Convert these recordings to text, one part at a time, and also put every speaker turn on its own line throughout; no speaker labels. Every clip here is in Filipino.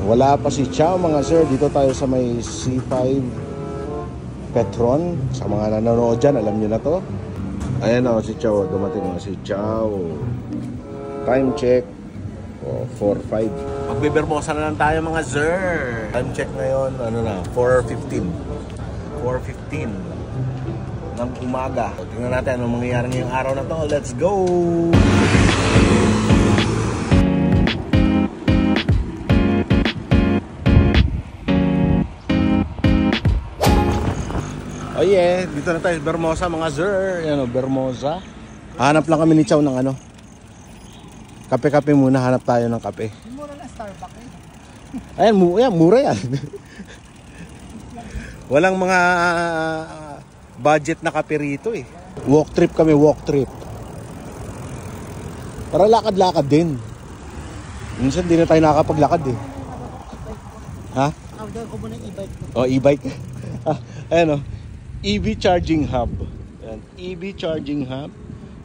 Wala pa si Chow mga sir. Dito tayo sa may C5 Petron. Sa mga nanonood dyan, alam nyo na to. Ayan o, si Chow. Dumating na si Chow. Time check 4:05. Magbe-Bermosa na lang tayo mga sir. Time check ngayon, ano na, 4:15 ng umaga. So, tingnan natin anong mangyayari ngayong araw na to. Let's go! Oh yeah, dito na tayo, Bermosa mga sir. Ayan o, Bermosa. Hanap lang kami ni Chow ng ano. Kape-kape muna, hanap tayo ng kape.
Mura na Starbucks eh.
Ayan, mura yan. Walang mga budget na kape rito eh. Walk trip kami, walk trip. Para lakad-lakad din. Minsan di na tayo nakakapaglakad eh. Ha?
Order ko muna e-bike ko.
Oh, e-bike. Ayan o. EV charging hub. Ayan, EV charging hub.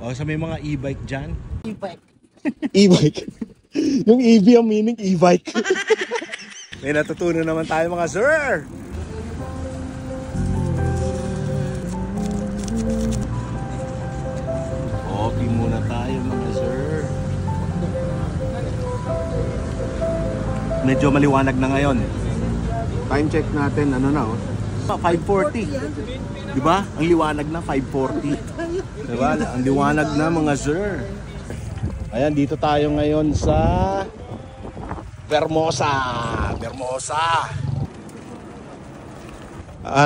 O, sa may mga e-bike dyan.
E-bike.
E-bike. Yung EV ang meaning e-bike. May natutunan naman tayo mga sir. Okay muna tayo mga sir. Medyo maliwanag na ngayon. Time check natin, ano na 5:40. Diba? Ang liwanag na 5:40. Diba? Ang liwanag na mga sir. Ayan, dito tayo ngayon sa Bermosa.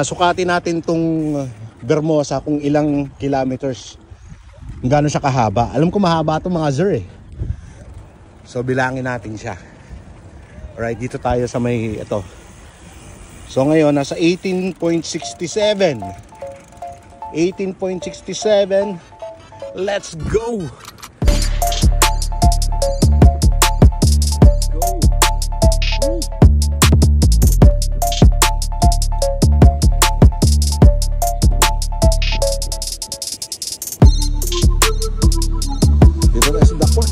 Sukatin natin tong Bermosa kung ilang kilometers. Kung gaano siya kahaba. Alam ko mahaba ito mga sir eh. So bilangin natin siya. Alright, dito tayo sa may ito. So ngayon nasa 18.67. 18.67. Let's go. Dito na si Dakwa.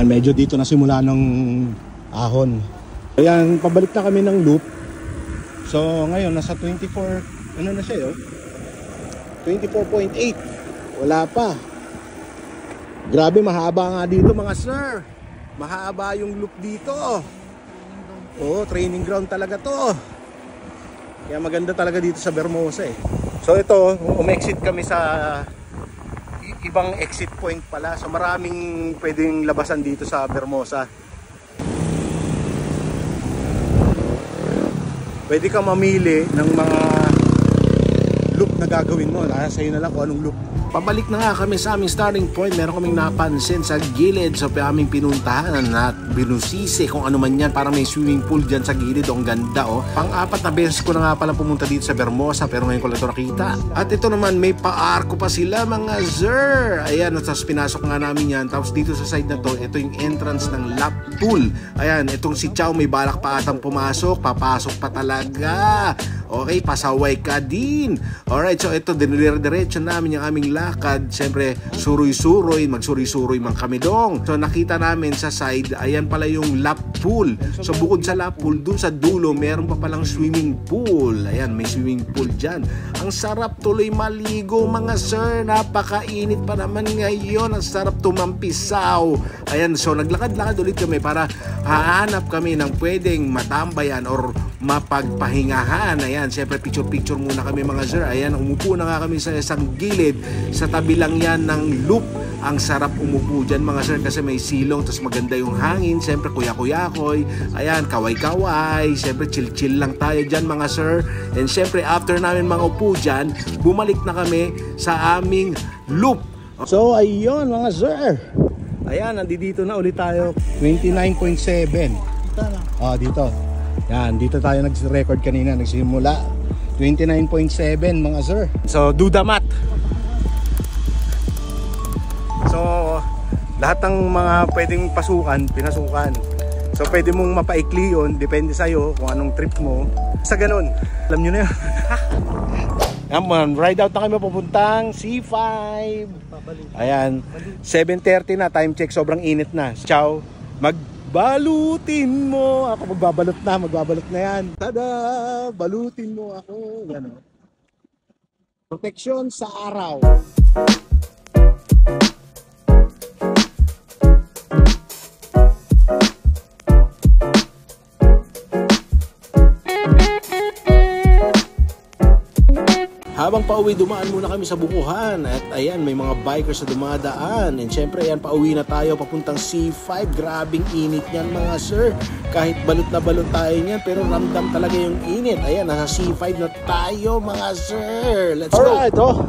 Medyo dito na simula ng ahon. Ayan, pabalik na kami ng loop. So ngayon nasa 24, ano na siya 24.8. Wala pa. Grabe, mahaba nga dito mga sir. Mahaba yung loop dito. Oo, training ground talaga to. Kaya maganda talaga dito sa Bermosa eh. So ito, umexit kami sa ibang exit point pala. So maraming pwedeng labasan dito sa Bermosa. Pwede ka mamili ng mga loop na gagawin mo. Sa'yo na lang kung anong loop. Pabalik na nga kami sa aming starting point. Meron kaming napansin sa gilid sa aming pinuntahan at binusisi kung ano man yan. Parang may swimming pool dyan sa gilid. Ang ganda Pang-apat na beses ko na nga pala pumunta dito sa Bermosa, pero ngayon ko lang ito nakita. At ito naman, may pa-arko pa sila mga sir. Ayan, at tapos pinasok nga namin yan. Tapos dito sa side na to, ito yung entrance ng lap pool. Ayan, itong si Chow may balak pa atang pumasok. Papasok pa talaga. Okay, pasaway ka din. Alright, so ito, dinire-diretso namin yung aming lakad. Siyempre, suroy-suroy, magsuroy-suroy man kami dong. So nakita namin sa side, ayan pala yung lap pool. So bukod sa lap pool, dun sa dulo, meron pa palang swimming pool. Ayan, may swimming pool dyan. Ang sarap tuloy maligo mga sir. Napakainit pa naman ngayon. Ang sarap tumampisaw. Ayan, so naglakad-lakad ulit kami para hahanap kami ng pwedeng matambayan or mapagpahingahan. Ayan, siyempre picture-picture muna kami mga sir. Ayan, umupo na nga kami sa isang gilid. Sa tabi lang yan ng loop. Ang sarap umupo dyan mga sir kasi may silong, tapos maganda yung hangin. Siyempre kuya-kuyakoy. Ayan, kaway-kaway. Siyempre chill-chill lang tayo dyan mga sir. And siyempre after namin mga upo dyan, bumalik na kami sa aming loop. So ayun mga sir. Ayan, nandito na ulit tayo. 29.7. Dito na. Dito. Yan, dito tayo nag-record kanina, nagsimula 29.7 mga sir. So, do the math. So, lahat ng mga pwedeng pasukan, pinasukan. So pwede mong mapaikli yun, depende sa'yo kung anong trip mo. Sa ganun, alam nyo na yun. Naman, ride out na kami papuntang C5. Ayan, 7:30 na, time check, sobrang init na. Ciao, magbalutin mo. Ako magbabalot na yan. Tada, balutin mo ako. Yan, proteksyon sa araw. Habang pauwi, dumaan muna kami sa Bukuhan. At ayan, may mga bikers na dumadaan. And syempre, ayan, pauwi na tayo papuntang C5. Grabing init yan mga sir. Kahit balot na balot tayo niyan, pero ramdam talaga yung init. Ayan, nasa C5 na tayo mga sir. Let's go! Alright, oh.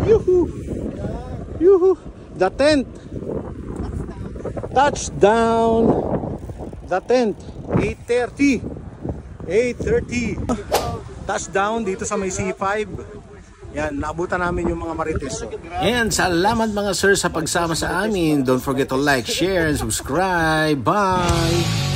Yuhu! Yuhu! The tent! Touchdown! The tent! 8:30. Touchdown dito sa may C5. Yan, naabutan namin yung mga marites. Yan, salamat mga sir sa pagsama sa amin. Don't forget to like, share, and subscribe. Bye!